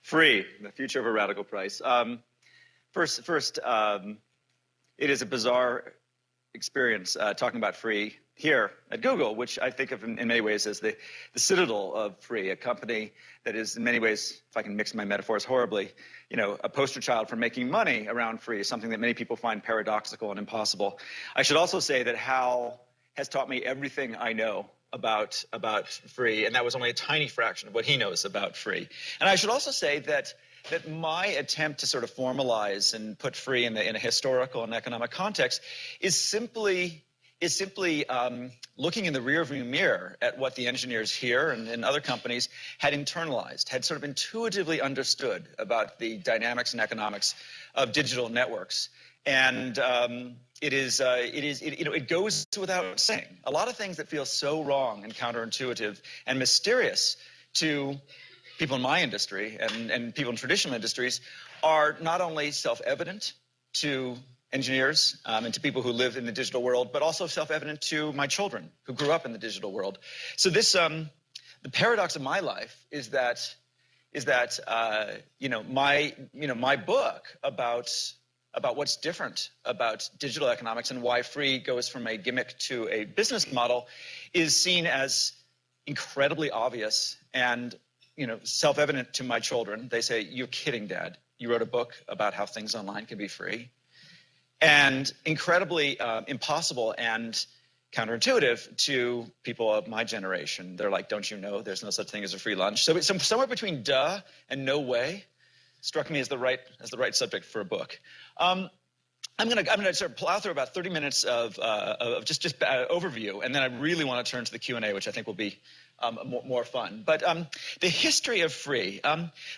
Free, the future of a radical price. First, it is a bizarre experience talking about free here at Google, which I think of in many ways as the citadel of free, a company that is in many ways, if I can mix my metaphors horribly, a poster child for making money around free, something that many people find paradoxical and impossible. I should also say that Hal has taught me everything I know about free, and that was only a tiny fraction of what he knows about free. And I should also say that my attempt to sort of formalize and put free in a historical and economic context is simply looking in the rearview mirror at what the engineers here and other companies had internalized, had sort of intuitively understood about the dynamics and economics of digital networks. And it goes without saying. A lot of things that feel so wrong and counterintuitive and mysterious to people in my industry and people in traditional industries are not only self-evident to engineers and to people who live in the digital world, but also self-evident to my children who grew up in the digital world. So this, the paradox of my life is that my book about what's different about digital economics and why free goes from a gimmick to a business model is seen as incredibly obvious and self-evident to my children. They say, "You're kidding, Dad. You wrote a book about how things online can be free." And incredibly impossible and counterintuitive to people of my generation. They're like, "Don't you know there's no such thing as a free lunch?" So it's somewhere between duh and no way struck me as the right subject for a book. I'm gonna sort of plow through about 30 minutes of just overview, and then I really want to turn to the Q&A, which I think will be more fun. But the history of free.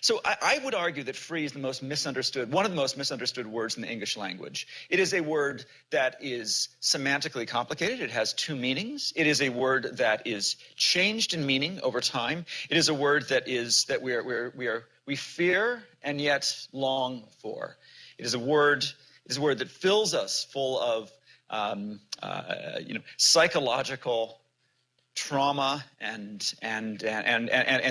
So I would argue that free is one of the most misunderstood words in the English language. It is a word that is semantically complicated. It has two meanings. It is a word that is changed in meaning over time. It is a word that we fear and yet long for. It is a word that fills us full of psychological trauma and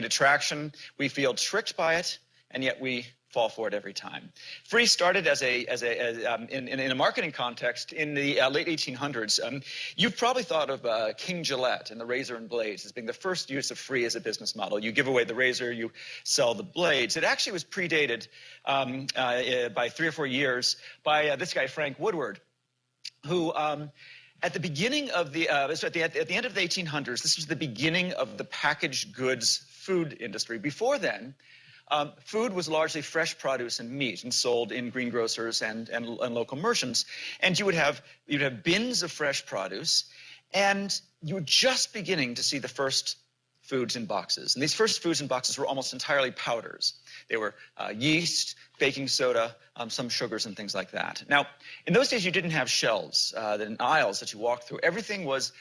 attraction. We feel tricked by it, and yet we fall for it every time. Free started in a marketing context in the late 1800s. You've probably thought of King Gillette and the razor and blades as being the first use of free as a business model. You give away the razor, you sell the blades. It actually was predated by 3 or 4 years by this guy Frank Woodward, who at the beginning of at the end of the 1800s, this was the beginning of the packaged goods food industry. Before then, food was largely fresh produce and meat and sold in greengrocers and local merchants. And you'd have bins of fresh produce, and you were just beginning to see the first foods in boxes. And these first foods in boxes were almost entirely powders. They were yeast, baking soda, some sugars and things like that. Now, in those days, you didn't have shelves and aisles that you walked through. Everything was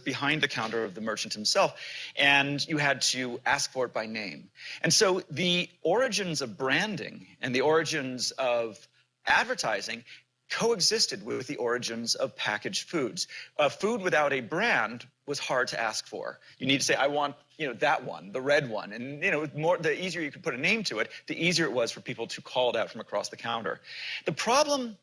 behind the counter of the merchant himself, and you had to ask for it by name. And so the origins of branding and the origins of advertising coexisted with the origins of packaged foods. Food without a brand was hard to ask for. You need to say, "I want, that one, the red one," and the easier you could put a name to it, the easier it was for people to call it out from across the counter. The problem,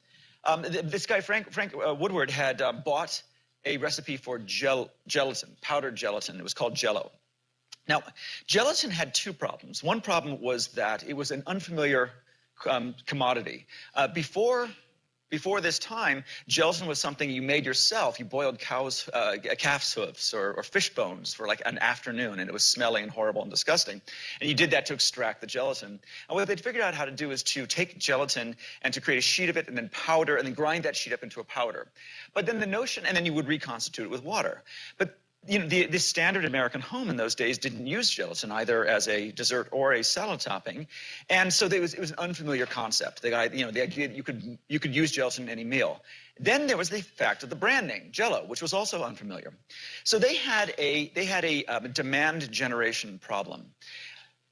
this guy Frank Woodward had bought a recipe for gelatin, powdered gelatin. It was called Jell-O. Now, gelatin had two problems. One problem was that it was an unfamiliar commodity. Before this time, gelatin was something you made yourself. You boiled calf's hoofs or fish bones for like an afternoon, and it was smelly and horrible and disgusting. And you did that to extract the gelatin. And what they'd figured out how to do is to take gelatin and to create a sheet of it and then powder and then grind that sheet up into a powder. But then and then you would reconstitute it with water. But the standard American home in those days didn't use gelatin either as a dessert or a salad topping, and so it was an unfamiliar concept. The idea you could use gelatin in any meal. Then there was the fact of the brand name Jell-O, which was also unfamiliar. So they had a demand generation problem.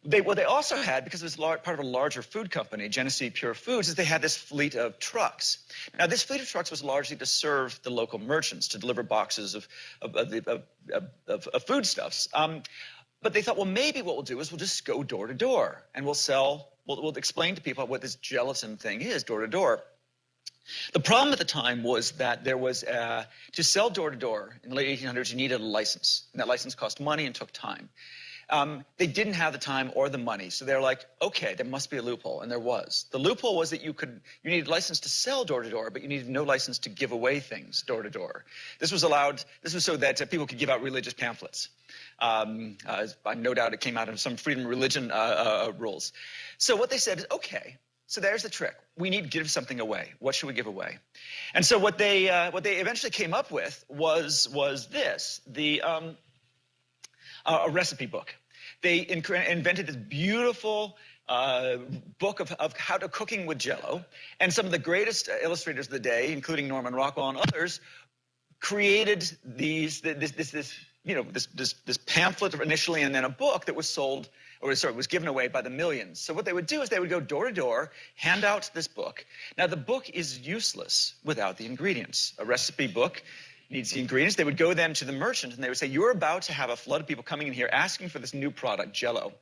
What they also had, because it was part of a larger food company, Genesee Pure Foods, is they had this fleet of trucks. Now, this fleet of trucks was largely to serve the local merchants, to deliver boxes of foodstuffs. But they thought, well, maybe what we'll do is we'll just go door to door and we'll explain to people what this gelatin thing is door to door. The problem at the time was that there was, to sell door to door in the late 1800s, you needed a license. And that license cost money and took time. They didn't have the time or the money. So they're like, okay, there must be a loophole. And there was. The loophole was that you needed a license to sell door to door, but you needed no license to give away things door to door. This was so that people could give out religious pamphlets. No doubt it came out of some freedom of religion rules. So what they said is, okay, so there's the trick. We need to give something away. What should we give away? And so what they eventually came up with was this, a recipe book. They invented this beautiful book of how to cooking with Jell-O, and some of the greatest illustrators of the day, including Norman Rockwell and others, created this pamphlet initially, and then a book that was sold, was given away by the millions. So what they would do is they would go door to door, hand out this book. Now the book is useless without the ingredients. A recipe book needs the ingredients. They would go then to the merchant and they would say, you're about to have a flood of people coming in here asking for this new product, Jell-O,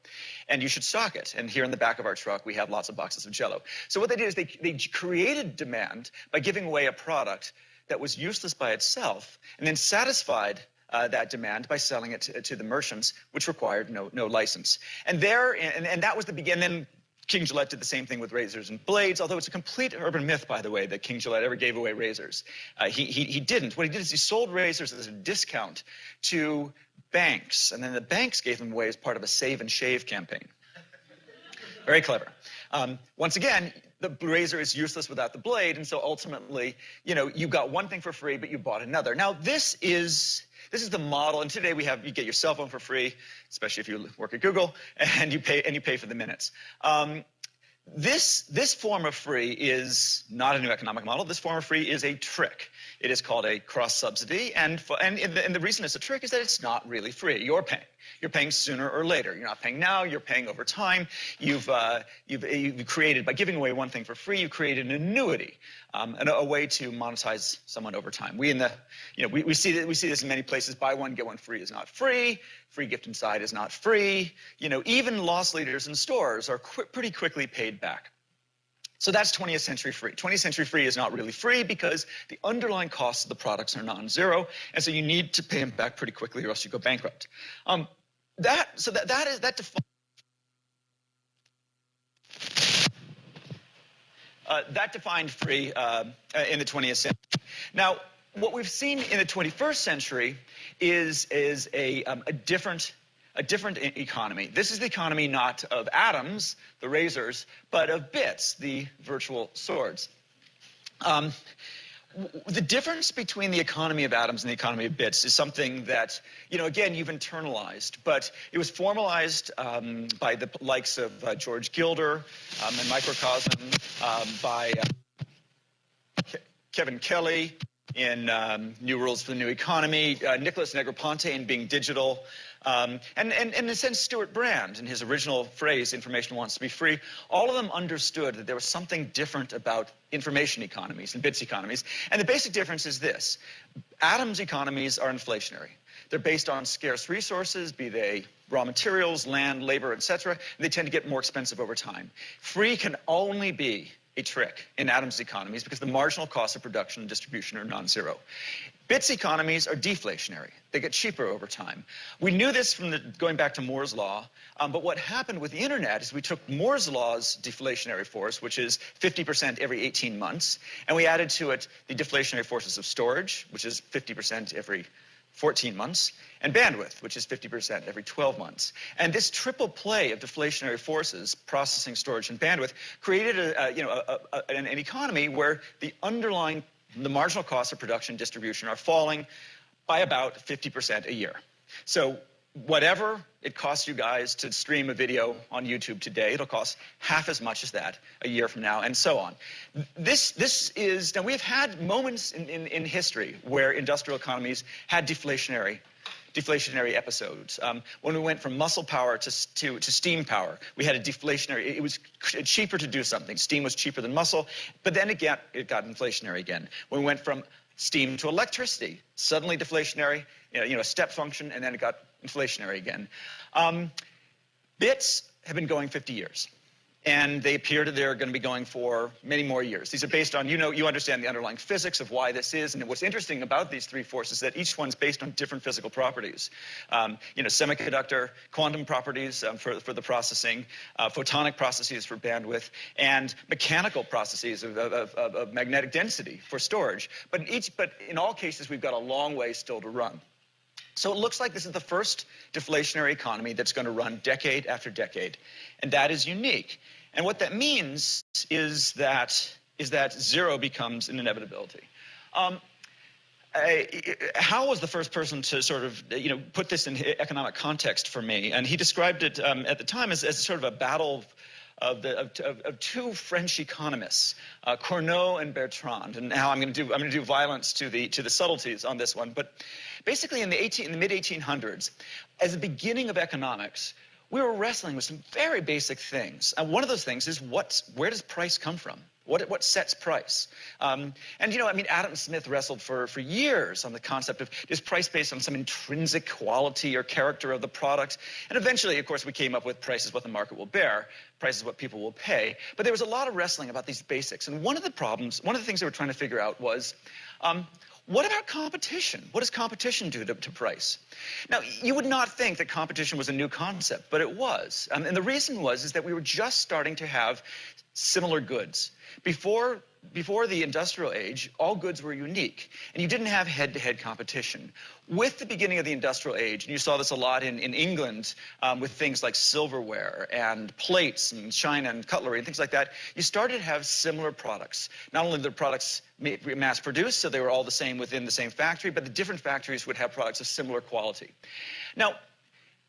and you should stock it. And here in the back of our truck, we have lots of boxes of Jell-O. So what they did is they created demand by giving away a product that was useless by itself, and then satisfied that demand by selling it to the merchants, which required no license. And that was the beginning. Then King Gillette did the same thing with razors and blades, although it's a complete urban myth, by the way, that King Gillette ever gave away razors. He didn't. What he did is he sold razors as a discount to banks, and then the banks gave them away as part of a save and shave campaign. Very clever. Once again, the razor is useless without the blade, and so ultimately, you got one thing for free, but you bought another. Now, this is the model, and today you get your cell phone for free, especially if you work at Google, and you pay for the minutes. This form of free is not a new economic model. This form of free is a trick. It is called a cross-subsidy, and the reason it's a trick is that it's not really free. You're paying. You're paying sooner or later. You're not paying now. You're paying over time. You've created, by giving away one thing for free, you've created an annuity, a way to monetize someone over time. We see this in many places. Buy one get one free is not free. Free gift inside is not free. Even loss leaders in stores are pretty quickly paid back. So that's 20th century free. 20th century free is not really free because the underlying costs of the products are non-zero, and so you need to pay them back pretty quickly or else you go bankrupt. That defined free in the 20th century. Now, what we've seen in the 21st century is a different economy. This is the economy not of atoms, the razors, but of bits, the virtual swords. The difference between the economy of atoms and the economy of bits is something that, again, you've internalized, but it was formalized by the likes of George Gilder and Microcosm, by Kevin Kelly in New Rules for the New Economy, Nicholas Negroponte in Being Digital, and in a sense, Stuart Brand, in his original phrase, information wants to be free. All of them understood that there was something different about information economies and bits economies. And the basic difference is this. Atoms economies are inflationary. They're based on scarce resources, be they raw materials, land, labor, etc. They tend to get more expensive over time. Free can only be a trick in atoms economies because the marginal costs of production and distribution are non-zero. Bits economies are deflationary. They get cheaper over time. We knew this from going back to Moore's law, but what happened with the internet is we took Moore's law's deflationary force, which is 50% every 18 months, and we added to it the deflationary forces of storage, which is 50% every 14 months, and bandwidth, which is 50% every 12 months. And this triple play of deflationary forces, processing, storage, and bandwidth, created an economy where the marginal costs of production and distribution are falling by about 50% a year. So whatever it costs you guys to stream a video on YouTube today, it'll cost half as much as that a year from now, and so on. Now we've had moments in history where industrial economies had deflationary episodes. When we went from muscle power to steam power, we had a deflationary. It was cheaper to do something. Steam was cheaper than muscle, but then it got inflationary again. When we went from steam to electricity, suddenly deflationary, a step function, and then it got inflationary again. Bits have been going 50 years. And they appear that they're going to be going for many more years. These are based on, you understand the underlying physics of why this is. And what's interesting about these three forces is that each one's based on different physical properties. Semiconductor, quantum properties for the processing, photonic processes for bandwidth, and mechanical processes of magnetic density for storage. But in all cases, we've got a long way still to run. So it looks like this is the first deflationary economy that's going to run decade after decade, and that is unique. And what that means is that zero becomes an inevitability. Hal was the first person to sort of put this in economic context for me, and he described it at the time as sort of a battle of two French economists, Cournot and Bertrand. And now I'm going to do violence to the subtleties on this one. But basically, in the mid 1800s, as the beginning of economics, we were wrestling with some very basic things. And one of those things is where does price come from? What sets price? Adam Smith wrestled for years on the concept of, is price based on some intrinsic quality or character of the product? And eventually, of course, we came up with price is what the market will bear, price is what people will pay. But there was a lot of wrestling about these basics. And one of the things they were trying to figure out was, what about competition? What does competition do to price? Now, you would not think that competition was a new concept, but it was. And the reason is that we were just starting to have similar goods. Before the industrial age, all goods were unique, and you didn't have head-to-head competition. With the beginning of the industrial age, and you saw this a lot in England with things like silverware and plates and china and cutlery and things like that, you started to have similar products. Not only the products mass-produced, so they were all the same within the same factory, but the different factories would have products of similar quality. Now,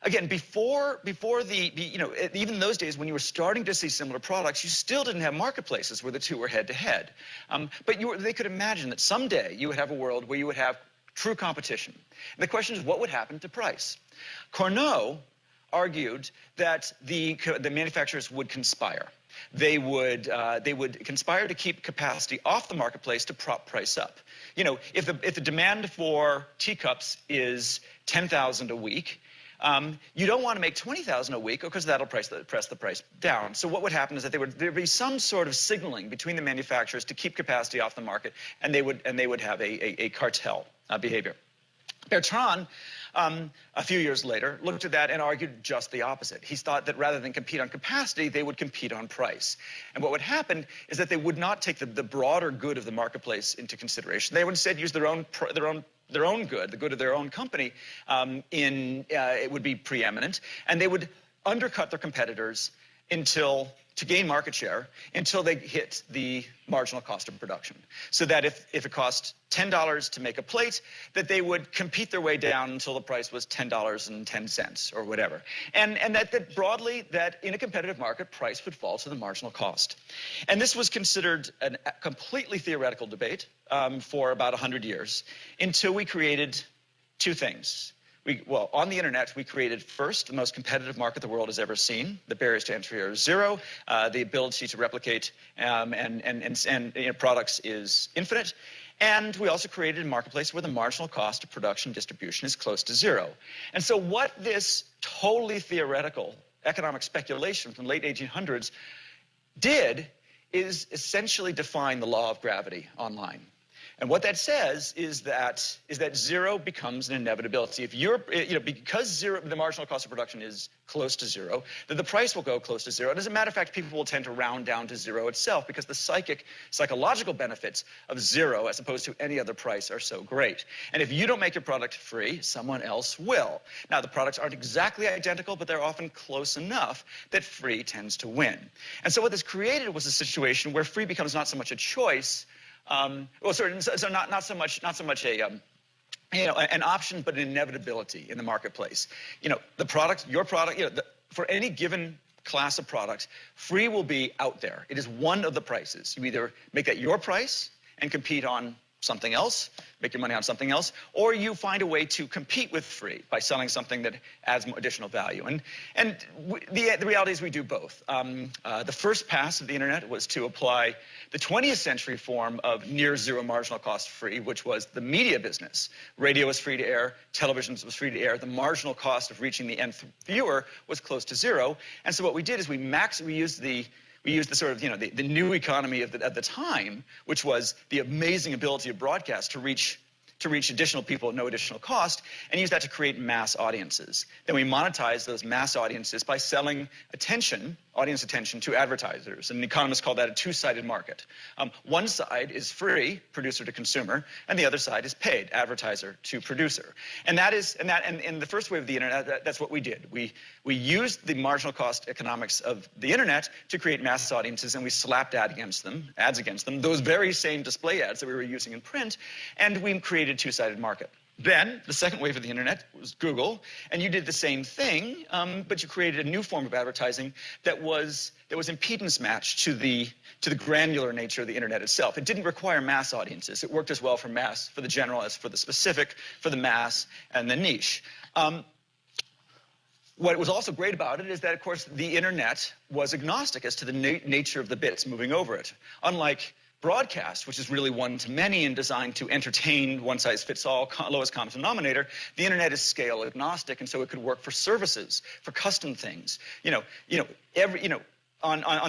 again, before even in those days when you were starting to see similar products, you still didn't have marketplaces where the two were head-to-head. But they could imagine that someday you would have a world where you would have true competition. And the question is, what would happen to price? Cournot argued that the manufacturers would conspire. They would conspire to keep capacity off the marketplace to prop price up. If the demand for teacups is 10,000 a week, you don't want to make 20,000 a week because that'll press the price down. So what would happen is that there'd be some sort of signaling between the manufacturers to keep capacity off the market, and they would have a cartel behavior. Bertrand, a few years later, looked at that and argued just the opposite. He thought that rather than compete on capacity, they would compete on price. And what would happen is that they would not take the broader good of the marketplace into consideration. They would instead use their own good, the good of their own company, it would be preeminent, and they would undercut their competitors to gain market share until they hit the marginal cost of production. So that if it cost $10 to make a plate, that they would compete their way down until the price was $10.10 or whatever. And that broadly, that in a competitive market, price would fall to the marginal cost. And this was considered a completely theoretical debate for about 100 years until we created two things. On the internet, we created first the most competitive market the world has ever seen. The barriers to entry are zero. The ability to replicate and products is infinite. And we also created a marketplace where the marginal cost of production and distribution is close to zero. And so what this totally theoretical economic speculation from the late 1800s did is essentially define the law of gravity online. And what that says is that zero becomes an inevitability. If because the marginal cost of production is close to zero, then the price will go close to zero. And as a matter of fact, people will tend to round down to zero itself because the psychological benefits of zero as opposed to any other price are so great. And if you don't make your product free, someone else will. Now, the products aren't exactly identical, but they're often close enough that free tends to win. And so what this created was a situation where free becomes not so much a choice, not so much an option, but an inevitability in the marketplace. Your product, for any given class of products, free will be out there. It is one of the prices. You either make that your price and compete on something else, make your money on something else, or you find a way to compete with free by selling something that adds more additional value. And the reality is we do both. The first pass of the internet was to apply the 20th century form of near zero marginal cost free, which was the media business. Radio was free to air, television was free to air. The marginal cost of reaching the nth viewer was close to zero. And so what we did is we used the sort of, the new economy of the time, which was the amazing ability of broadcast to reach additional people at no additional cost, and use that to create mass audiences. Then we monetize those mass audiences by selling audience attention to advertisers. And economists call that a two-sided market. One side is free, producer to consumer, and the other side is paid, advertiser to producer. And in the first wave of the internet, that's what we did. We used the marginal cost economics of the internet to create mass audiences, and we slapped ads against them, those very same display ads that we were using in print, and we created a two-sided market. Then the second wave of the internet was Google, and you did the same thing, but you created a new form of advertising that was impedance matched to the granular nature of the internet itself. It didn't require mass audiences. It worked as well for the general as for the specific, for the mass and the niche. What was also great about it is that, of course, the internet was agnostic as to the nature of the bits moving over it. Unlike broadcast, which is really one-to-many and designed to entertain one-size-fits-all, lowest common denominator, the internet is scale agnostic, and so it could work for services, for custom things. On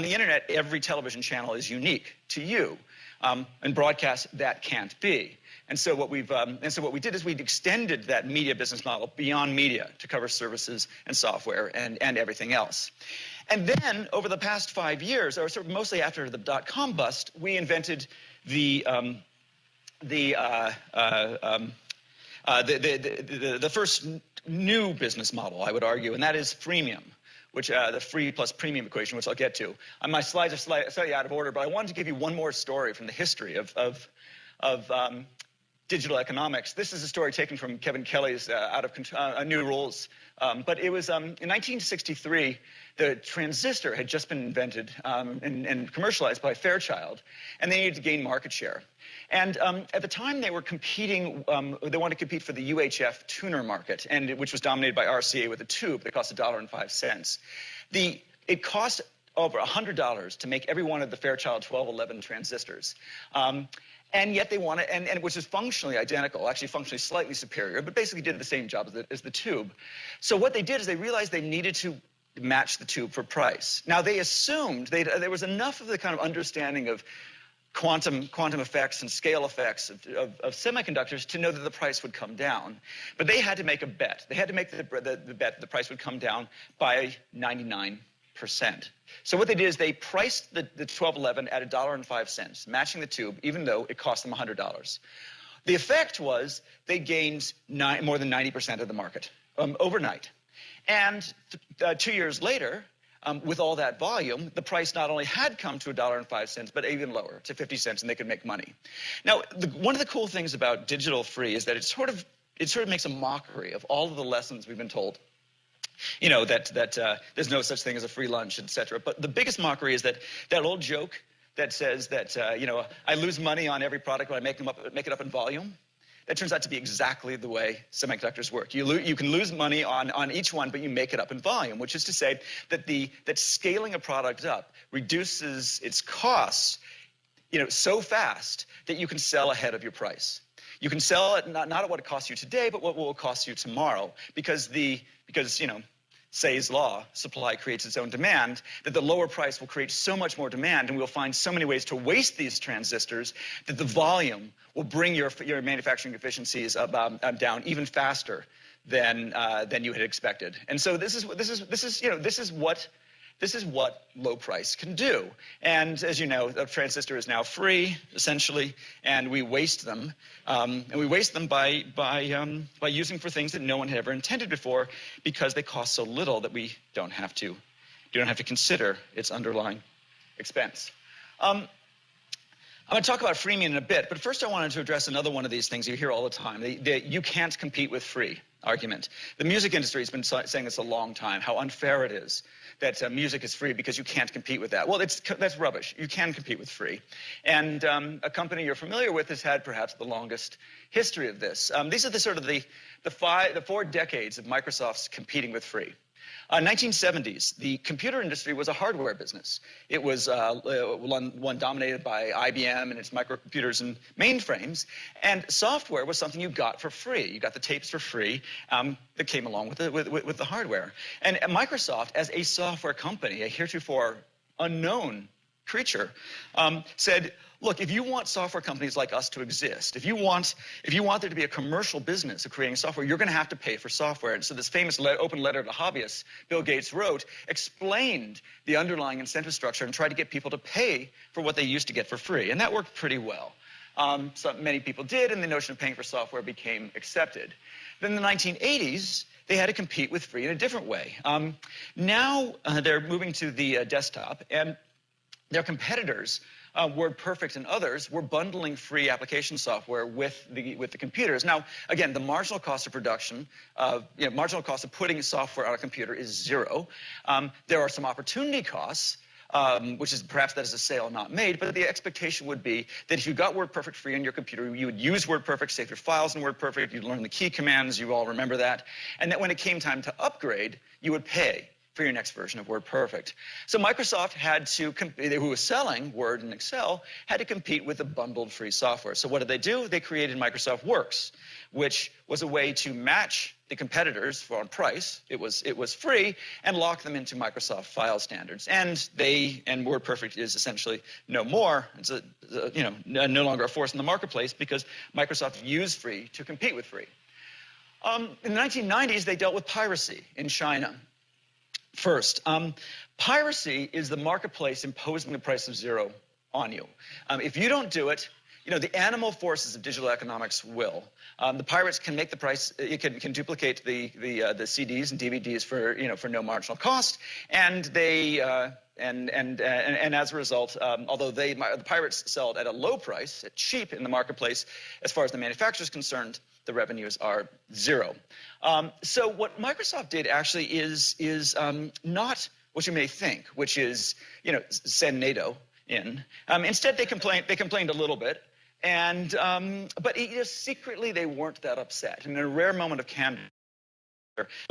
the internet, every television channel is unique to you. And broadcast, that can't be. And so what we did is we extended that media business model beyond media to cover services and software and everything else. And then over the past 5 years, or sort of mostly after the dot-com bust, we invented the first new business model, I would argue, and that is freemium, which the free plus premium equation, which I'll get to. My slides are slightly out of order, but I wanted to give you one more story from the history of digital economics. This is a story taken from Kevin Kelly's New Rules. But it was in 1963, the transistor had just been invented and commercialized by Fairchild, and they needed to gain market share. And at the time, they were competing. They wanted to compete for the UHF tuner market, which was dominated by RCA with a tube that cost $1.05. It cost over $100 to make every one of the Fairchild 1211 transistors. And yet they wanted, and which is functionally identical, actually functionally slightly superior, but basically did the same job as the tube. So what they did is they realized they needed to match the tube for price. Now they assumed there was enough of the kind of understanding of quantum effects and scale effects of semiconductors to know that the price would come down. But they had to make a bet. They had to make the bet that the price would come down by 99%. So what they did is they priced the 1211 at $1.05, matching the tube, even though it cost them $100. The effect was they gained more than 90% of the market overnight. And 2 years later, with all that volume, the price not only had come to $1.05, but even lower, to 50 cents, and they could make money. Now, one of the cool things about digital free is that it sort of makes a mockery of all of the lessons we've been told. That there's no such thing as a free lunch, et cetera. But the biggest mockery is that old joke that says that, I lose money on every product when I make it up in volume. That turns out to be exactly the way semiconductors work. You can lose money on each one, but you make it up in volume, which is to say that scaling a product up reduces its costs, so fast that you can sell ahead of your price. You can sell it not at what it costs you today, but what will it cost you tomorrow, because Say's law, supply creates its own demand, that the lower price will create so much more demand, and we'll find so many ways to waste these transistors that the volume will bring your manufacturing efficiencies down even faster than you had expected. And so this is what low price can do. And as you know, the transistor is now free, essentially, and we waste them. And we waste them by using for things that no one had ever intended before, because they cost so little that we don't have to consider its underlying expense. I'm going to talk about freemium in a bit, but first I wanted to address another one of these things you hear all the time, that you can't compete with free. argument. The music industry has been saying this a long time, how unfair it is that music is free because you can't compete with that. Well, that's rubbish. You can compete with free. And a company you're familiar with has had perhaps the longest history of this. These are the 4 decades of Microsoft's competing with free. 1970s, the computer industry was a hardware business. It was one dominated by IBM and its microcomputers and mainframes, and software was something you got for free. You got the tapes for free that came along with the hardware. And Microsoft, as a software company, a heretofore unknown creature, said, look, if you want software companies like us to exist, if you want there to be a commercial business of creating software, you're going to have to pay for software. And so this famous open letter to hobbyists Bill Gates wrote explained the underlying incentive structure and tried to get people to pay for what they used to get for free. And that worked pretty well. So many people did, and the notion of paying for software became accepted. Then in the 1980s, they had to compete with free in a different way. Now they're moving to the desktop, and their competitors, WordPerfect and others, were bundling free application software with the computers. Now, again, the marginal cost of production, marginal cost of putting software on a computer is zero. There are some opportunity costs, which is perhaps that is a sale not made, but the expectation would be that if you got WordPerfect free on your computer, you would use WordPerfect, save your files in WordPerfect, you'd learn the key commands, you all remember that, and that when it came time to upgrade, you would pay for your next version of WordPerfect. So Microsoft had to, who was selling Word and Excel, had to compete with the bundled free software. So what did they do? They created Microsoft Works, which was a way to match the competitors on price. It was free, and lock them into Microsoft file standards. And WordPerfect is essentially no more. It's no longer a force in the marketplace because Microsoft used free to compete with free. In the 1990s, they dealt with piracy in China. First, piracy is the marketplace imposing the price of zero on you. If you don't do it, the animal forces of digital economics will. The pirates can make the price. It can duplicate the CDs and DVDs for no marginal cost, and they and as a result, although the pirates sell it at a low price, at cheap in the marketplace, as far as the manufacturer is concerned, the revenues are zero. So what Microsoft did actually is not what you may think, which is send NATO in. Instead, they complained a little bit, but secretly they weren't that upset. And in a rare moment of candor,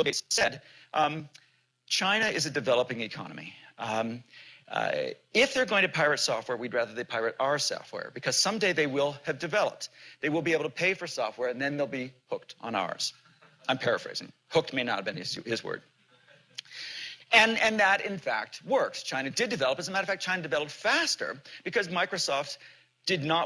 they said, China is a developing economy. If they're going to pirate software, we'd rather they pirate our software, because someday they will have developed. They will be able to pay for software, and then they'll be hooked on ours. I'm paraphrasing. Hooked may not have been his word. And that, in fact, worked. China did develop. As a matter of fact, China developed faster because Microsoft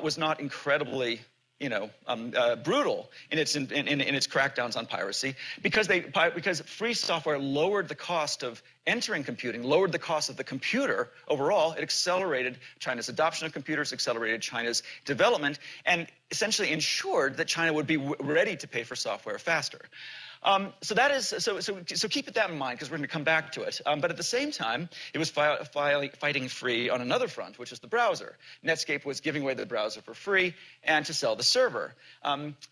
was not incredibly brutal in its crackdowns on piracy, because free software lowered the cost of entering computing, lowered the cost of the computer overall. It accelerated China's adoption of computers, accelerated China's development, and essentially ensured that China would be ready to pay for software faster. So keep that in mind, because we're going to come back to it. But at the same time, it was fighting free on another front, which is the browser. Netscape was giving away the browser for free and to sell the server.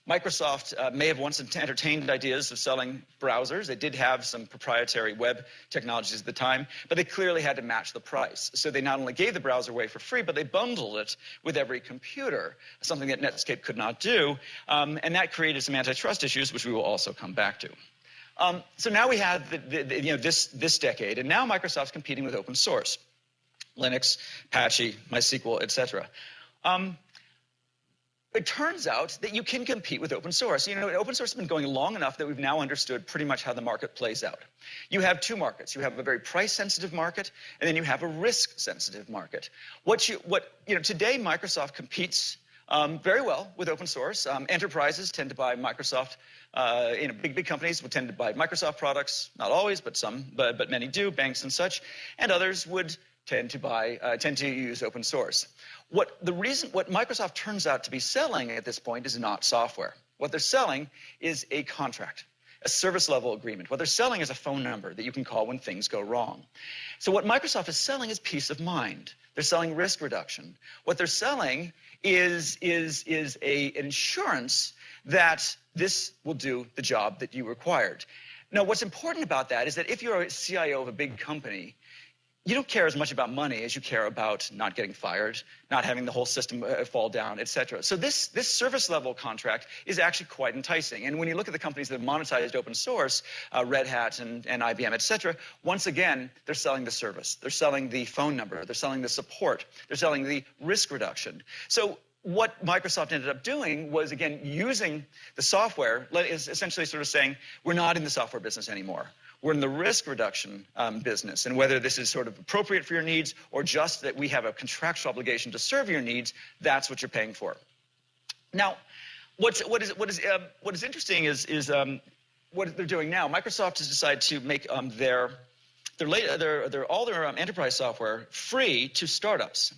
Microsoft may have once entertained ideas of selling browsers. They did have some proprietary web technologies at the time, but they clearly had to match the price. So they not only gave the browser away for free, but they bundled it with every computer, something that Netscape could not do. And that created some antitrust issues, which we will also come back to. So now we have this decade, and now Microsoft's competing with open source, Linux, Apache, MySQL, etc. It turns out that you can compete with open source. Open source has been going long enough that we've now understood pretty much how the market plays out. You have two markets. You have a very price-sensitive market, and then you have a risk-sensitive market. Today Microsoft competes very well with open source. Enterprises tend to buy Microsoft. Big companies would tend to buy Microsoft products, not always, but some, but many do, banks and such, and others would tend to use open source. What Microsoft turns out to be selling at this point is not software. What they're selling is a contract, a service level agreement. What they're selling is a phone number that you can call when things go wrong. So what Microsoft is selling is peace of mind. They're selling risk reduction. What they're selling is an insurance that this will do the job that you required. Now, what's important about that is that if you're a CIO of a big company, you don't care as much about money as you care about not getting fired, not having the whole system fall down, et cetera. So this service level contract is actually quite enticing. And when you look at the companies that have monetized open source, Red Hat and IBM, et cetera, once again, they're selling the service. They're selling the phone number. They're selling the support. They're selling the risk reduction. So what Microsoft ended up doing was, again, using the software, is essentially sort of saying, we're not in the software business anymore. We're in the risk reduction business, and whether this is sort of appropriate for your needs or just that we have a contractual obligation to serve your needs, that's what you're paying for. Now, what is interesting is what they're doing now. Microsoft has decided to make all their enterprise software free to startups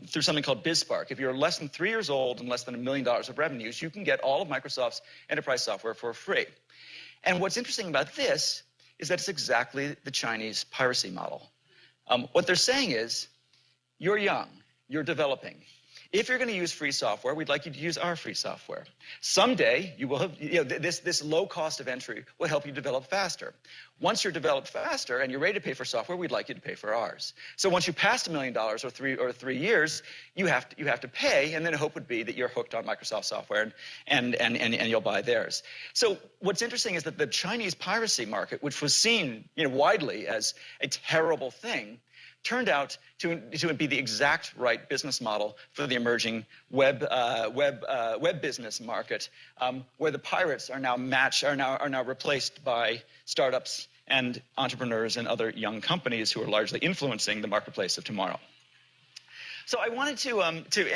through something called BizSpark. If you're less than 3 years old and less than $1 million of revenues, you can get all of Microsoft's enterprise software for free. And what's interesting about this is that it's exactly the Chinese piracy model. What they're saying is, you're young, you're developing. If you're going to use free software, we'd like you to use our free software. Someday, you will have, this low cost of entry will help you develop faster. Once you're developed faster and you're ready to pay for software, we'd like you to pay for ours. So once you pass $1 million or 3 years, you have to pay, and then the hope would be that you're hooked on Microsoft software and you'll buy theirs. So what's interesting is that the Chinese piracy market, which was seen widely as a terrible thing, turned out to be the exact right business model for the emerging web business market, where the pirates are now replaced by startups and entrepreneurs and other young companies who are largely influencing the marketplace of tomorrow. So I wanted to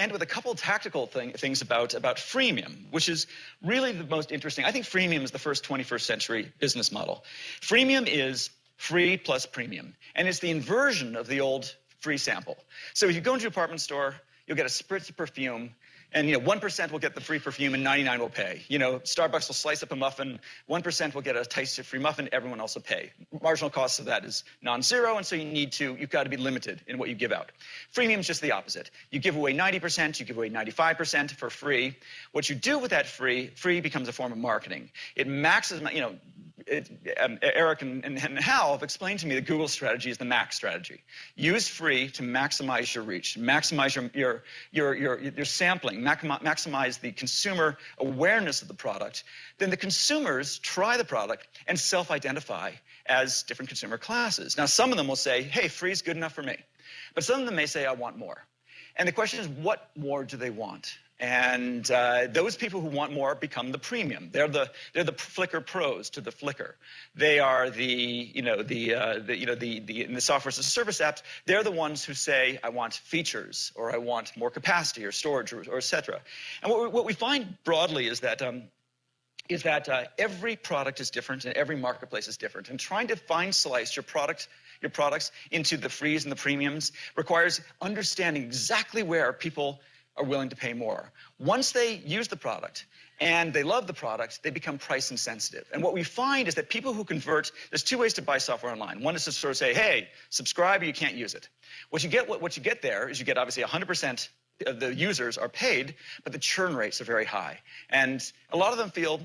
end with a couple of tactical things about freemium, which is really the most interesting. I think freemium is the first 21st century business model. Freemium is free plus premium, and it's the inversion of the old free sample. So if you go into a department store, you'll get a spritz of perfume, and 1% will get the free perfume and 99 will pay. Starbucks will slice up a muffin, 1% will get a tasty free muffin, everyone else will pay. Marginal cost of that is non-zero, and so you've got to be limited in what you give out. Freemium is just the opposite. You give away 90%, you give away 95% for free. What you do with that free becomes a form of marketing. It maximizes, Eric and Hal have explained to me that Google's strategy is the max strategy. Use free to maximize your reach, maximize your sampling, maximize the consumer awareness of the product. Then the consumers try the product and self-identify as different consumer classes. Now, some of them will say, hey, free is good enough for me. But some of them may say, I want more. And the question is, what more do they want? And those people who want more become the premium. They're the Flickr pros to the Flickr. They are in the software as a service apps. They're the ones who say, I want features, or I want more capacity, or storage, or et cetera. And what we find broadly is that every product is different and every marketplace is different. And trying to slice your products into the frees and the premiums requires understanding exactly where people are willing to pay more. Once they use the product and they love the product, they become price insensitive. And what we find is that people who convert, there's two ways to buy software online. One is to sort of say, hey, subscribe or you can't use it. What you get there is you get obviously 100% of the users are paid, but the churn rates are very high. And a lot of them feel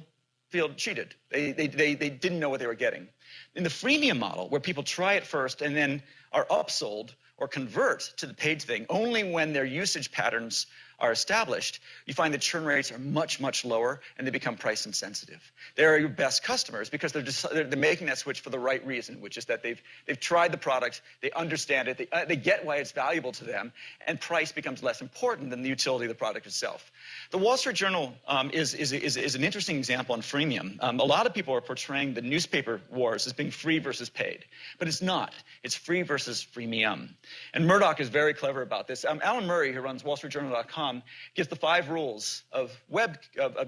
cheated. They didn't know what they were getting. In the freemium model, where people try it first and then are upsold or convert to the paid thing only when their usage patterns are established, you find the churn rates are much, much lower, and they become price insensitive. They're your best customers because they're making that switch for the right reason, which is that they've tried the product, they understand it, they get why it's valuable to them, and price becomes less important than the utility of the product itself. The Wall Street Journal is an interesting example on freemium. A lot of people are portraying the newspaper wars as being free versus paid, but it's not. It's free versus freemium. And Murdoch is very clever about this. Alan Murray, who runs wallstreetjournal.com, gives the 5 rules of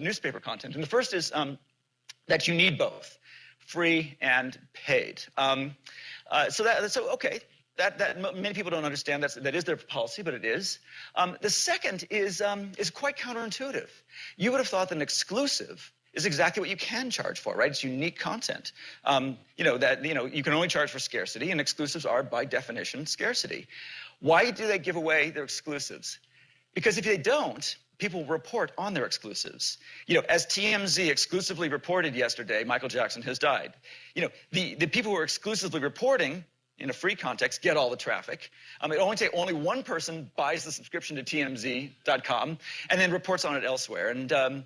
newspaper content. And the first is that you need both, free and paid. Okay. That many people don't understand. That is their policy, but it is. The second is quite counterintuitive. You would have thought that an exclusive is exactly what you can charge for, right? It's unique content. You can only charge for scarcity, and exclusives are by definition scarcity. Why do they give away their exclusives? Because if they don't, people report on their exclusives. You know, as TMZ exclusively reported yesterday, Michael Jackson has died. You know, the people who are exclusively reporting in a free context get all the traffic. Only one person buys the subscription to TMZ.com and then reports on it elsewhere, and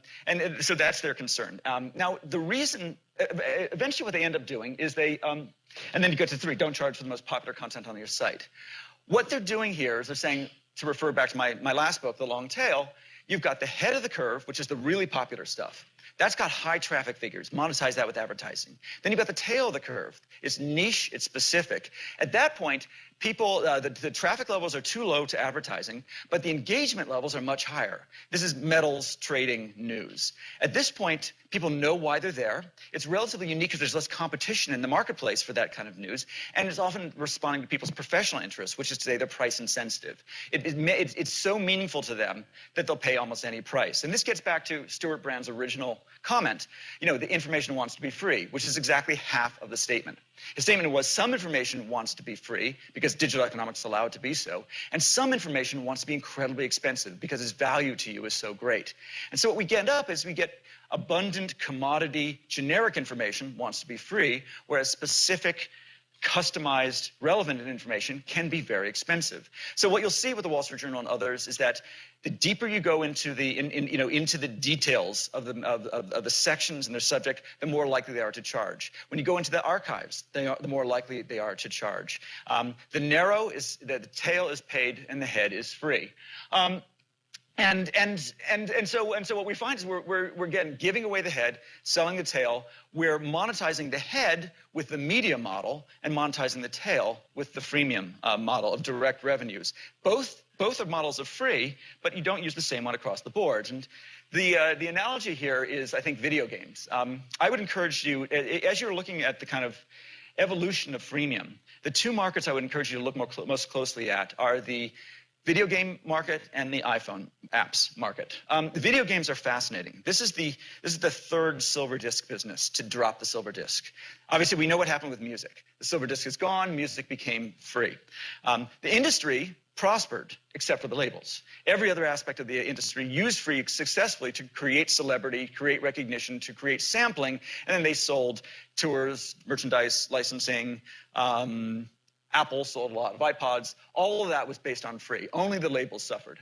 so that's their concern. Now, the reason, eventually what they end up doing is they, and then you go to 3, don't charge for the most popular content on your site. What they're doing here is they're saying, to refer back to my last book, The Long Tail, you've got the head of the curve, which is the really popular stuff. That's got high traffic figures. Monetize that with advertising. Then you've got the tail of the curve. It's niche, it's specific. At that point, people, the traffic levels are too low to advertising, but the engagement levels are much higher. This is metals trading news. At this point, people know why they're there. It's relatively unique because there's less competition in the marketplace for that kind of news, and it's often responding to people's professional interests, which is today they're price insensitive. It's so meaningful to them that they'll pay almost any price. And this gets back to Stuart Brand's original comment. You know, the information wants to be free, which is exactly half of the statement. His statement was some information wants to be free because digital economics allow it to be so, and some information wants to be incredibly expensive because its value to you is so great. And so what we end up is we get abundant commodity generic information wants to be free, whereas specific customized relevant information can be very expensive. So what you'll see with the Wall Street Journal and others is that the deeper you go into the into the details of the sections and their subject, the more likely they are to charge. When you go into the archives, the more likely they are to charge. The narrow is that the tail is paid and the head is free. And so what we find is we're again giving away the head, selling the tail. We're monetizing the head with the media model and monetizing the tail with the freemium model of direct revenues. Both are models of free, but you don't use the same one across the board. And the analogy here is, I think, video games. I would encourage you, as you're looking at the kind of evolution of freemium, the 2 markets I would encourage you to look most closely at are the video game market and the iPhone apps market. The video games are fascinating. This is the 3rd silver disc business to drop the silver disc. Obviously, we know what happened with music. The silver disc is gone. Music became free. The industry prospered, except for the labels. Every other aspect of the industry used free successfully to create celebrity, create recognition, to create sampling, and then they sold tours, merchandise, licensing. Apple sold a lot of iPods. All of that was based on free. Only the labels suffered.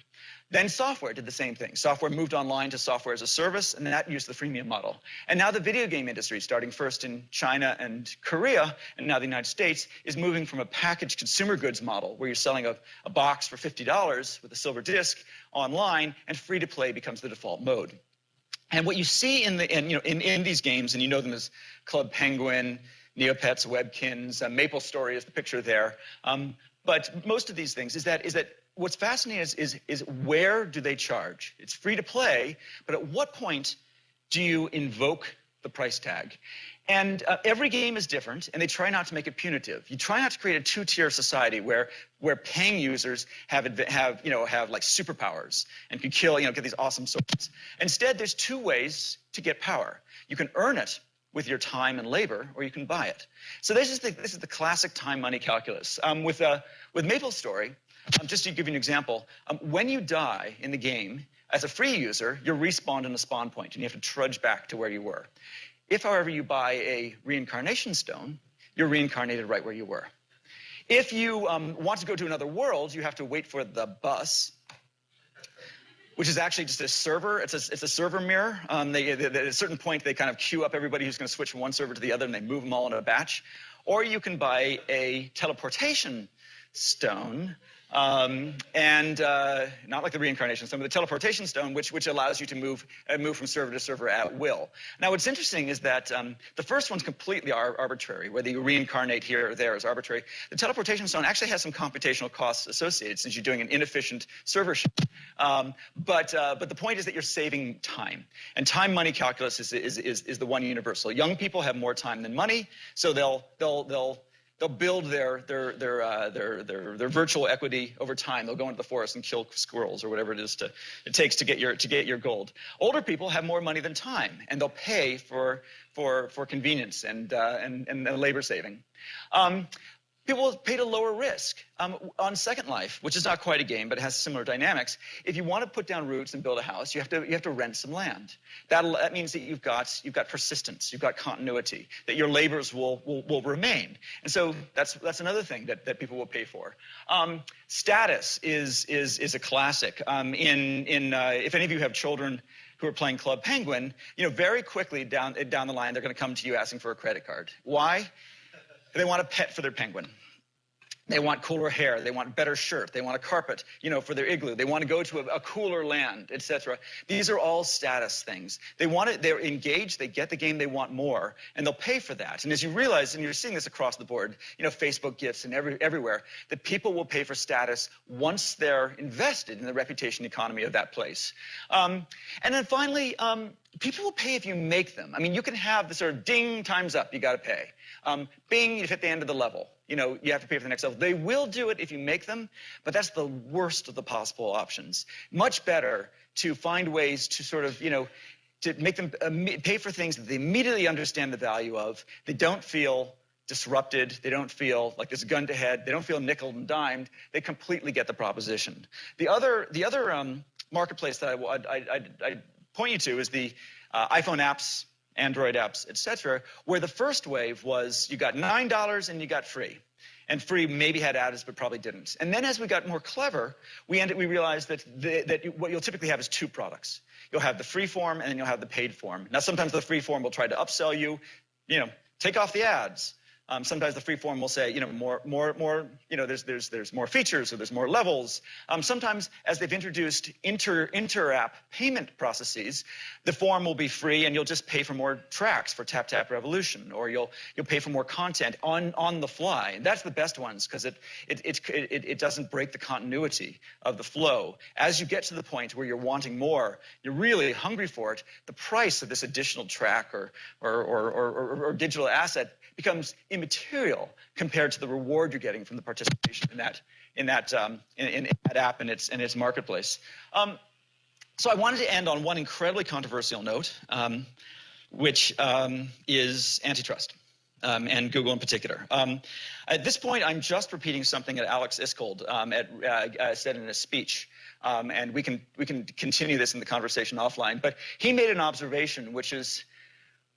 Then software did the same thing. Software moved online to software as a service, and that used the freemium model. And now the video game industry, starting first in China and Korea, and now the United States, is moving from a packaged consumer goods model where you're selling a box for $50 with a silver disc online, and free-to-play becomes the default mode. And what you see in these games, and you know them as Club Penguin, Neopets, Webkins, MapleStory is the picture there. But most of these things is that what's fascinating is where do they charge? It's free to play, but at what point do you invoke the price tag? And every game is different, and they try not to make it punitive. You try not to create a 2-tier society where paying users have like superpowers and can kill, get these awesome swords. Instead, there's 2 ways to get power. You can earn it with your time and labor, or you can buy it. So this is the classic time money calculus. With MapleStory, just to give you an example, when you die in the game, as a free user, you're respawned in a spawn point, and you have to trudge back to where you were. If, however, you buy a reincarnation stone, you're reincarnated right where you were. If you want to go to another world, you have to wait for the bus, which is actually just a server. It's a server mirror. At a certain point, they kind of queue up everybody who's going to switch from one server to the other, and they move them all in a batch. Or you can buy a teleportation stone, and not like the reincarnation stone, but the teleportation stone, which allows you to move from server to server at will. Now, what's interesting is that the first one's completely arbitrary. Whether you reincarnate here or there is arbitrary. The teleportation stone actually has some computational costs associated since you're doing an inefficient server shift. But the point is that you're saving time, and time money calculus is the one universal. Young people have more time than money, so they'll build their virtual equity over time. They'll go into the forest and kill squirrels or whatever it takes to get your gold. Older people have more money than time, and they'll pay for convenience and labor saving. People will pay to lower risk. On Second Life, which is not quite a game, but it has similar dynamics, if you want to put down roots and build a house, you have to rent some land. That means that you've got persistence, you've got continuity, that your labors will remain. And so that's another thing that people will pay for. Status is a classic. If any of you have children who are playing Club Penguin, very quickly down the line, they're going to come to you asking for a credit card. Why? They want a pet for their penguin. They want cooler hair. They want better shirt. They want a carpet, for their igloo. They want to go to a cooler land, etc. These are all status things. They're engaged. They get the game. They want more, and they'll pay for that. And as you realize, and you're seeing this across the board, Facebook gifts and everywhere, that people will pay for status once they're invested in the reputation economy of that place. And then finally, people will pay if you make them. I mean, you can have the sort of ding, time's up, you got to pay. Bing, you've hit the end of the level. You have to pay for the next level. They will do it if you make them, but that's the worst of the possible options. Much better to find ways to sort of, to make them pay for things that they immediately understand the value of. They don't feel disrupted. They don't feel like there's a gun to head. They don't feel nickel and dimed. They completely get the proposition. The other marketplace that I point you to is the iPhone apps, Android apps, etc., where the first wave was you got $9 and you got free. And free maybe had ads, but probably didn't. And then as we got more clever, we realized that what you'll typically have is two products. You'll have the free form and then you'll have the paid form. Now, sometimes the free form will try to upsell you, take off the ads. Sometimes the free form will say, more, there's more features or there's more levels. Sometimes as they've introduced inter-app payment processes, the form will be free and you'll just pay for more tracks for Tap Tap Revolution, or you'll pay for more content on the fly. And that's the best ones because it doesn't break the continuity of the flow. As you get to the point where you're wanting more, you're really hungry for it, the price of this additional track or digital asset becomes immaterial compared to the reward you're getting from the participation in that app and its marketplace. So I wanted to end on one incredibly controversial note, which is antitrust. And Google in particular. At this point, I'm just repeating something that Alex Iskold said in a speech, and we can continue this in the conversation offline. But he made an observation, which is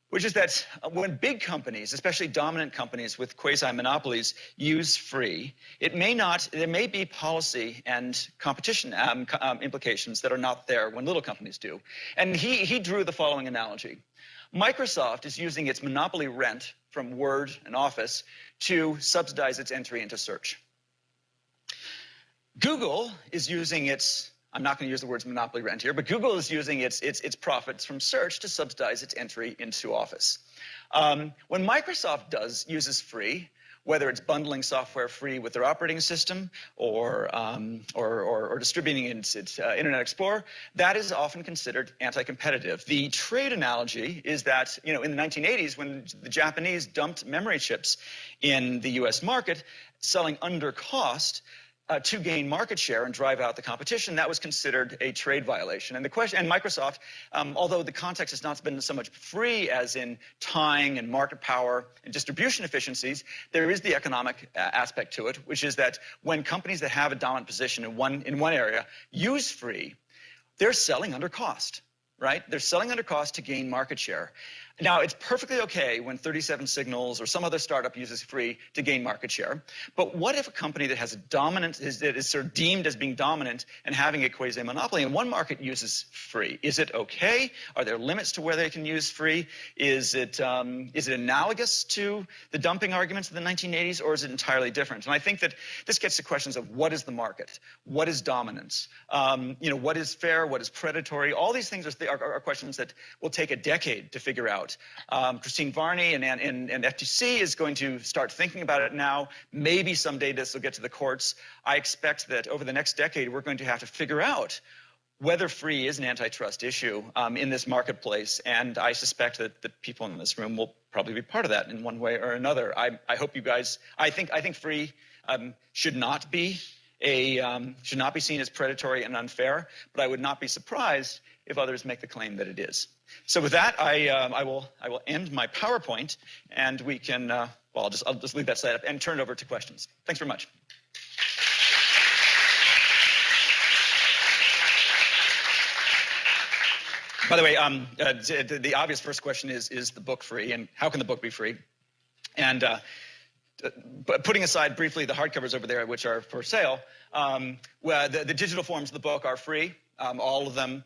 that when big companies, especially dominant companies with quasi-monopolies, use free, there may be policy and competition implications that are not there when little companies do. And he drew the following analogy. Microsoft is using its monopoly rent from Word and Office to subsidize its entry into search. Google is using its, I'm not going to use the words monopoly rent here, but Google is using its profits from search to subsidize its entry into Office. When Microsoft uses free, whether it's bundling software free with their operating system or distributing its Internet Explorer, that is often considered anti-competitive. The trade analogy is that, in the 1980s, when the Japanese dumped memory chips in the US market, selling under cost, to gain market share and drive out the competition, that was considered a trade violation. And Microsoft, although the context has not been so much free as in tying and market power and distribution efficiencies, there is the economic aspect to it, which is that when companies that have a dominant position in one area use free, they're selling under cost, right? They're selling under cost to gain market share. Now, it's perfectly okay when 37 Signals or some other startup uses free to gain market share. But what if a company that has that is sort of deemed as being dominant and having a quasi-monopoly in one market uses free? Is it okay? Are there limits to where they can use free? Is it analogous to the dumping arguments of the 1980s, or is it entirely different? And I think that this gets to questions of what is the market? What is dominance? What is fair? What is predatory? All these things are questions that will take a decade to figure out. Christine Varney and FTC is going to start thinking about it now. Maybe someday this will get to the courts. I expect that over the next decade, we're going to have to figure out whether free is an antitrust issue in this marketplace. And I suspect that the people in this room will probably be part of that in one way or another. I hope you guys, I think free should not be seen as predatory and unfair, but I would not be surprised if others make the claim that it is. So with that, I will end my PowerPoint, and we'll well, I'll just leave that slide up and turn it over to questions. Thanks very much. By the way, the obvious first question is the book free, and how can the book be free? And but putting aside briefly the hardcovers over there, which are for sale, well, the digital forms of the book are free, all of them,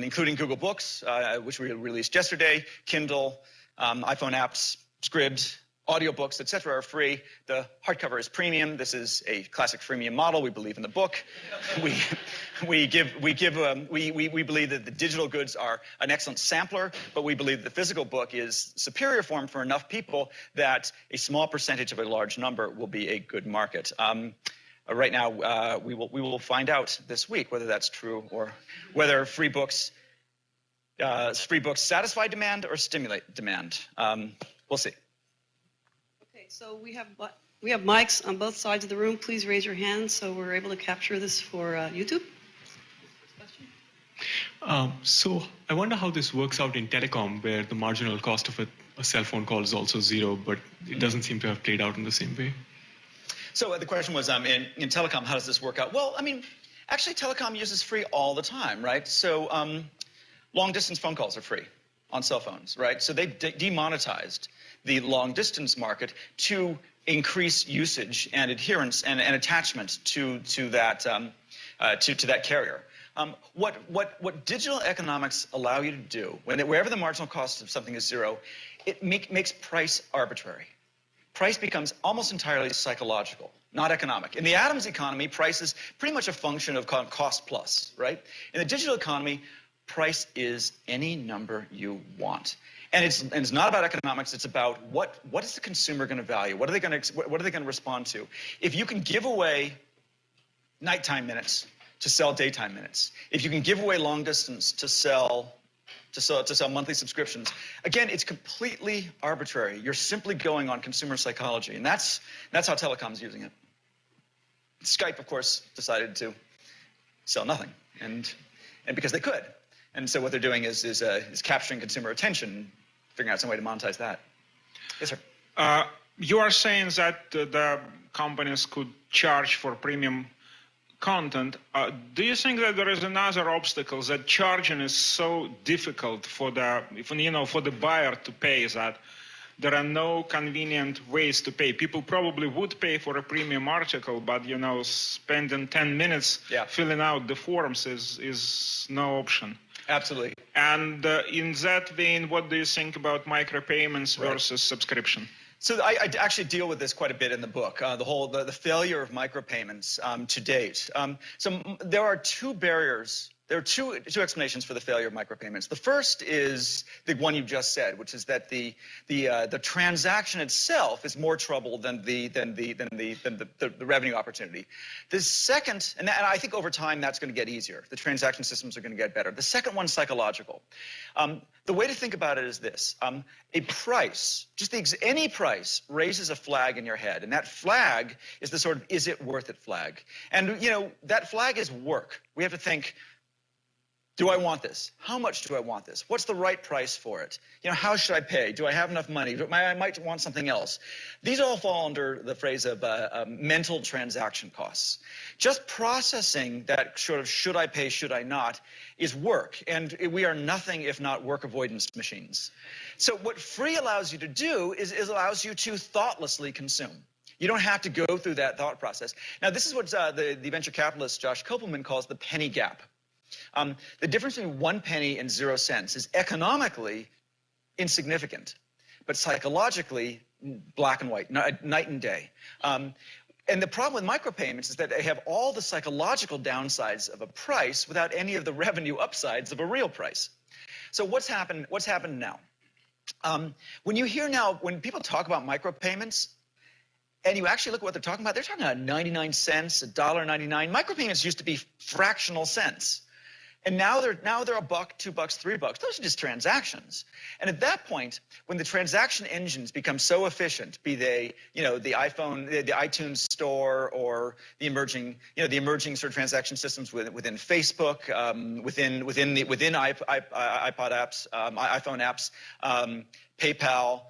including Google Books, which we released yesterday, Kindle, iPhone apps, Scribd, audiobooks, etc. are free. The hardcover is premium. This is a classic freemium model. We believe in the book. We believe that the digital goods are an excellent sampler, but we believe the physical book is superior form for enough people that a small percentage of a large number will be a good market. Right now, we will find out this week whether that's true or whether free books satisfy demand or stimulate demand. We'll see. Okay, so we have mics on both sides of the room. Please raise your hand so we're able to capture this for YouTube. So I wonder how this works out in telecom, where the marginal cost of a cell phone call is also zero, but it doesn't seem to have played out in the same way. So the question was, in telecom, how does this work out? Well, I mean, actually, telecom uses free all the time, right? So long-distance phone calls are free on cell phones, right? So they've demonetized the long-distance market to increase usage and adherence and attachment to that carrier. What digital economics allow you to do, wherever the marginal cost of something is zero, it makes price arbitrary. Price becomes almost entirely psychological, not economic. In the Adams economy, price is pretty much a function of cost plus, right? In the digital economy, price is any number you want. And it's not about economics. It's about what is the consumer going to value? What are they going to respond to? If you can give away nighttime minutes to sell daytime minutes, if you can give away long distance to sell monthly subscriptions, again, it's completely arbitrary. You're simply going on consumer psychology, and that's how telecom's using it. Skype, of course, decided to sell nothing, and because they could. And so what they're doing is capturing consumer attention, figuring out some way to monetize that. Yes, sir. You are saying that the companies could charge for premium content. Do you think that there is another obstacle, that charging is so difficult for the buyer to pay, that there are no convenient ways to pay? People probably would pay for a premium article, but spending 10 minutes filling out the forms is no option. Absolutely. And in that vein, what do you think about micropayments versus subscription? So I actually deal with this quite a bit in the book, the failure of micropayments to date. So there are two barriers. There are two explanations for the failure of micropayments. The first is the one you just said, which is that the transaction itself is more trouble than the revenue opportunity. The second, and I think over time that's going to get easier. The transaction systems are going to get better. The second one's psychological. The way to think about it is this: a price, any price, raises a flag in your head, and that flag is the sort of "is it worth it" flag. And that flag is work. We have to think, do I want this? How much do I want this? What's the right price for it? How should I pay? Do I have enough money? I might want something else. These all fall under the phrase of mental transaction costs. Just processing that sort of should I pay, should I not, is work. And we are nothing if not work avoidance machines. So what free allows you to do is allows you to thoughtlessly consume. You don't have to go through that thought process. Now, this is what the venture capitalist Josh Kopelman calls the penny gap. The difference between 1 penny and 0 cents is economically insignificant, but psychologically black and white, night and day. And the problem with micropayments is that they have all the psychological downsides of a price without any of the revenue upsides of a real price. So what's happened now? When people talk about micropayments, and you actually look at what they're talking about 99 cents, $1.99. Micropayments used to be fractional cents. And now they're $1, $2, $3. Those are just transactions. And at that point, when the transaction engines become so efficient, be they, the iPhone, the iTunes store, or the emerging sort of transaction systems within Facebook, within iPod apps, iPhone apps, PayPal,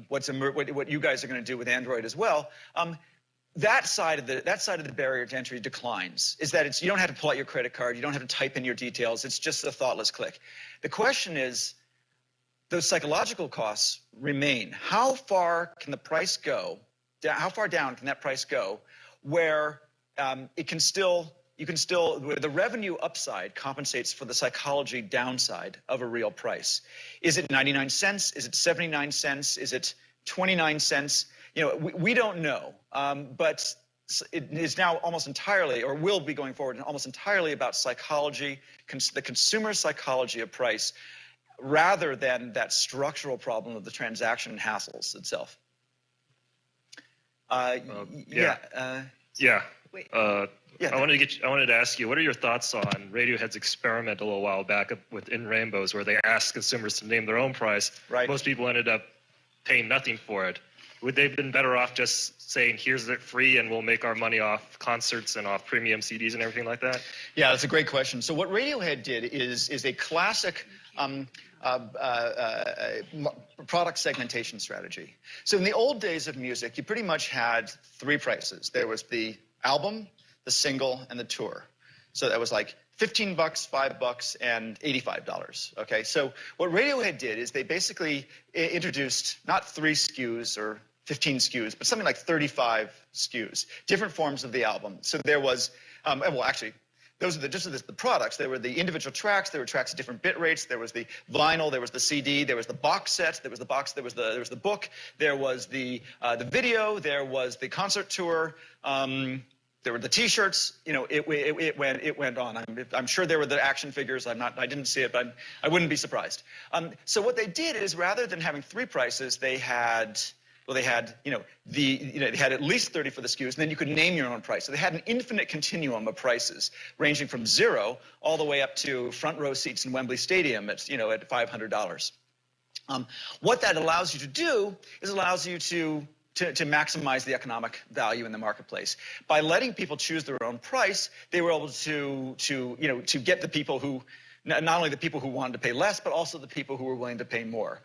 what you guys are going to do with Android as well. That side of the barrier to entry declines. Is that you don't have to pull out your credit card, you don't have to type in your details. It's just a thoughtless click. The question is, those psychological costs remain. How far can the price go? How far down can that price go, where you can still the revenue upside compensates for the psychology downside of a real price? Is it 99 cents? Is it 79 cents? Is it 29 cents? We don't know, but it is now almost entirely, or will be going forward, almost entirely about psychology, the consumer psychology of price, rather than that structural problem of the transaction hassles itself. Yeah. I wanted to ask you, what are your thoughts on Radiohead's experiment a little while back with In Rainbows, where they asked consumers to name their own price? Right. Most people ended up paying nothing for it. Would they have been better off just saying, here's it free and we'll make our money off concerts and off premium CDs and everything like that? Yeah, that's a great question. So what Radiohead did is a classic product segmentation strategy. So in the old days of music, you pretty much had three prices. There was the album, the single, and the tour. So that was like $15, $5, and $85. Okay, so what Radiohead did is they basically introduced not 3 SKUs or 15 SKUs, but something like 35 SKUs, different forms of the album. So there was, well, actually, those are just the products. There were the individual tracks. There were tracks at different bit rates. There was the vinyl. There was the CD. There was the box set. There was the box. There was the book. There was the video. There was the concert tour. There were the T-shirts. It went on. I'm sure there were the action figures. I didn't see it, but I wouldn't be surprised. So what they did is, rather than having 3 prices, they had they had at least 30 for the SKUs, and then you could name your own price. So they had an infinite continuum of prices, ranging from 0 all the way up to front row seats in Wembley Stadium at $500. What that allows you to do is allows you to maximize the economic value in the marketplace. By letting people choose their own price, they were able to get the people who, not only the people who wanted to pay less, but also the people who were willing to pay more.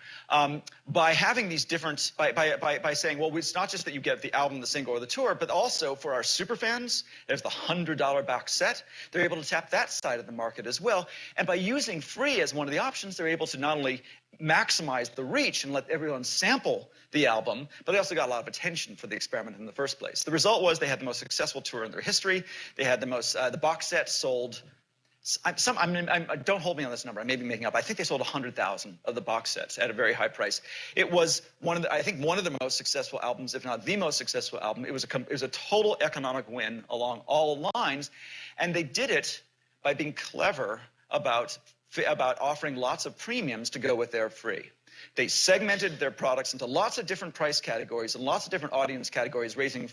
By having these different, by saying, well, it's not just that you get the album, the single, or the tour, but also for our super fans, there's the $100 box set. They're able to tap that side of the market as well. And by using free as one of the options, they're able to not only maximize the reach and let everyone sample the album, but they also got a lot of attention for the experiment in the first place. The result was they had the most successful tour in their history. They had the box set sold. Don't hold me on this number. I may be making up. I think they sold 100,000 of the box sets at a very high price. It was one of the most successful albums, if not the most successful album. It was a total economic win along all lines, and they did it by being clever about offering lots of premiums to go with their free. They segmented their products into lots of different price categories and lots of different audience categories, ranging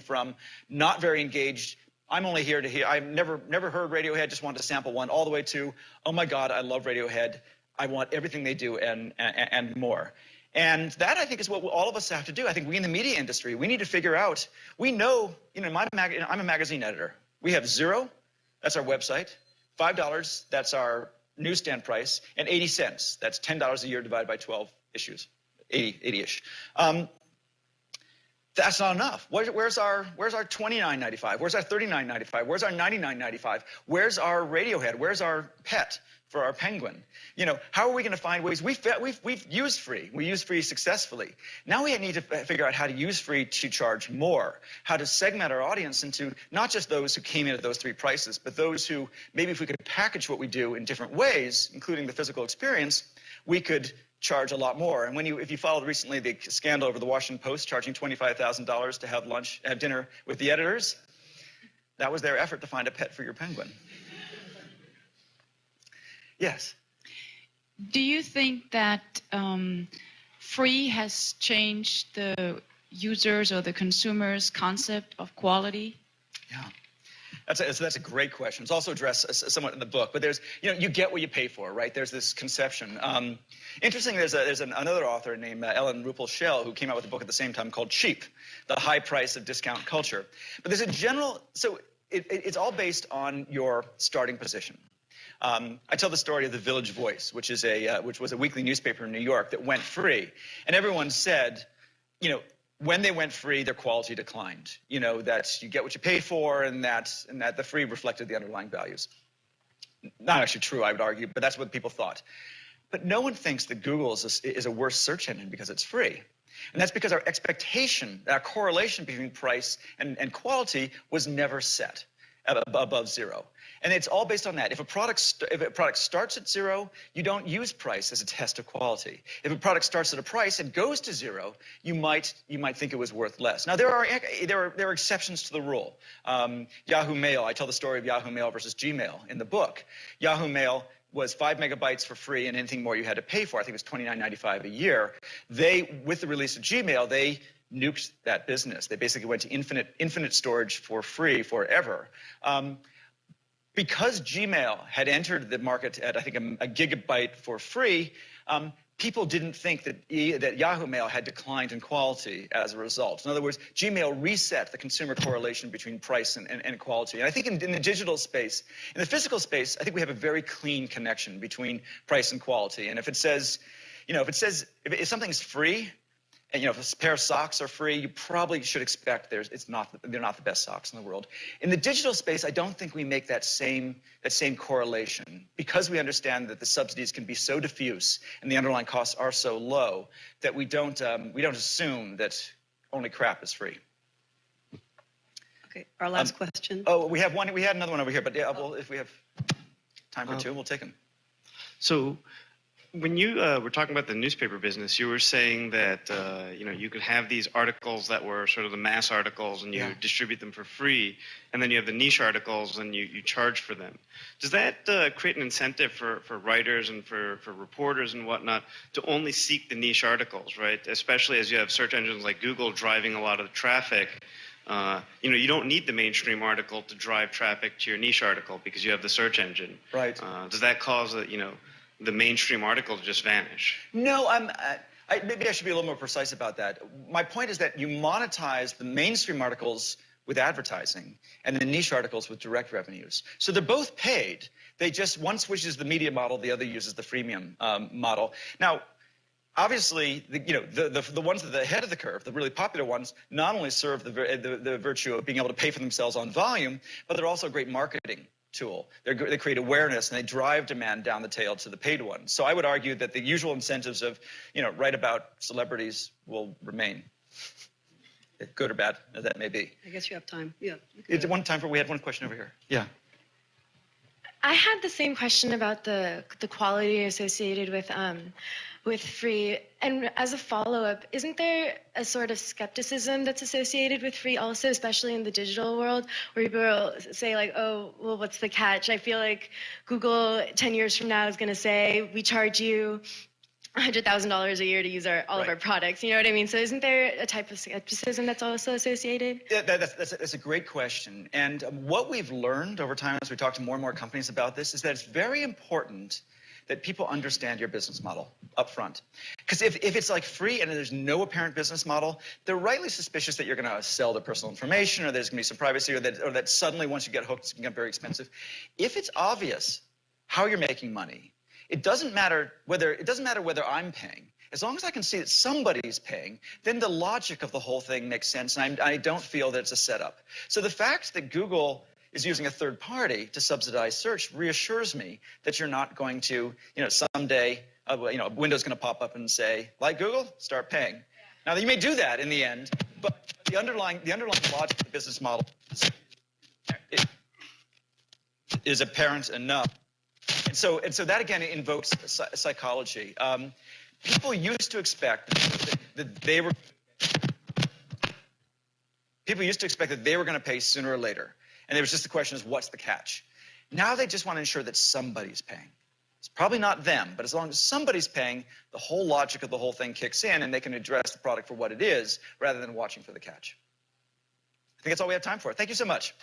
from not very engaged, I'm only here to hear, I've never heard Radiohead, just wanted to sample one, all the way to, oh my God, I love Radiohead. I want everything they do and more. And that, I think, is what all of us have to do. I think we in the media industry, we need to figure out, we know, I'm a magazine editor. We have 0, that's our website, $5, that's our newsstand price, and 80 cents, that's $10 a year divided by 12 issues, 80-ish. That's not enough. Where's our $29.95? Where's our $39.95? Where's our $99.95? Where's our Radiohead? Where's our pet for our penguin? How are we going to find ways? We've used free. We used free successfully. Now we need to figure out how to use free to charge more, how to segment our audience into not just those who came in at those 3 prices, but those who, maybe if we could package what we do in different ways, including the physical experience, we could charge a lot more. And if you followed recently the scandal over the Washington Post charging $25,000 to have dinner with the editors, that was their effort to find a pet for your penguin. Yes. Do you think that free has changed the users or the consumers' concept of quality? Yeah. That's a great question. It's also addressed somewhat in the book, but there's, you get what you pay for, right? There's this conception. Interestingly, there's another author named Ellen Ruppel-Shell who came out with a book at the same time called Cheap, The High Price of Discount Culture. But there's a general, so it's all based on your starting position. I tell the story of the Village Voice, which was a weekly newspaper in New York that went free, and everyone said, when they went free, their quality declined. That you get what you pay for, and that the free reflected the underlying values. Not actually true, I would argue, but that's what people thought. But no one thinks that Google is a worse search engine because it's free. And that's because our expectation, our correlation between price and quality was never set above zero. And it's all based on that. If a product starts at zero, you don't use price as a test of quality. If a product starts at a price and goes to zero, you might think it was worth less. Now there are exceptions to the rule. Yahoo Mail, I tell the story of Yahoo Mail versus Gmail in the book. Yahoo Mail was 5 megabytes for free, and anything more you had to pay for. I think it was $29.95 a year. With the release of Gmail, they nuked that business. They basically went to infinite storage for free forever. Because Gmail had entered the market at, I think, a gigabyte for free, people didn't think that Yahoo Mail had declined in quality as a result. In other words, Gmail reset the consumer correlation between price and quality. And I think in the digital space, in the physical space, I think we have a very clean connection between price and quality. And if if something's free, and if a pair of socks are free, you probably should expect they're not the best socks in the world. In the digital space, I don't think we make that same correlation, because we understand that the subsidies can be so diffuse and the underlying costs are so low that we don't assume that only crap is free. Okay, our last question. Oh, we had another one over here, but yeah, if we have time for two, we'll take them. So, when you were talking about the newspaper business, you were saying that you could have these articles that were sort of the mass articles, and you distribute them for free, and then you have the niche articles, and you charge for them. Does that create an incentive for writers and for reporters and whatnot to only seek the niche articles, right? Especially as you have search engines like Google driving a lot of the traffic. You don't need the mainstream article to drive traffic to your niche article because you have the search engine. Right. Does that cause the mainstream article to just vanish? No, maybe I should be a little more precise about that. My point is that you monetize the mainstream articles with advertising and the niche articles with direct revenues. So they're both paid. One switches the media model, the other uses the freemium model. Now, obviously, the ones at the head of the curve, the really popular ones, not only serve the virtue of being able to pay for themselves on volume, but they're also a great marketing tool. They create awareness, and they drive demand down the tail to the paid ones. So I would argue that the usual incentives of, write about celebrities will remain, good or bad as that may be. I guess you have time. Yeah. We had one question over here. Yeah. I had the same question about the quality associated with free. And as a follow-up, isn't there a sort of skepticism that's associated with free also, especially in the digital world, where people will say like, oh, well, what's the catch? I feel like Google 10 years from now is going to say, we charge you $100,000 a year to use all of our products. You know what I mean? So isn't there a type of skepticism that's also associated? Yeah, that's a great question. And what we've learned over time as we talk to more and more companies about this is that it's very important that people understand your business model up front. Because if it's like free and there's no apparent business model, they're rightly suspicious that you're going to sell their personal information, or there's going to be some privacy, or that suddenly once you get hooked, it's going to become very expensive. If it's obvious how you're making money, it doesn't matter whether I'm paying. As long as I can see that somebody's paying, then the logic of the whole thing makes sense, and I don't feel that it's a setup. So the fact that Google is using a third party to subsidize search reassures me that you're not going to, someday, Windows going to pop up and say, like Google, start paying. Yeah. Now, you may do that in the end, but the underlying logic of the business model is apparent enough. And so that again invokes psychology. People used to expect that they were going to pay sooner or later. And it was just the question is, what's the catch? Now they just want to ensure that somebody's paying. It's probably not them, but as long as somebody's paying, the whole logic of the whole thing kicks in, and they can address the product for what it is rather than watching for the catch. I think that's all we have time for. Thank you so much.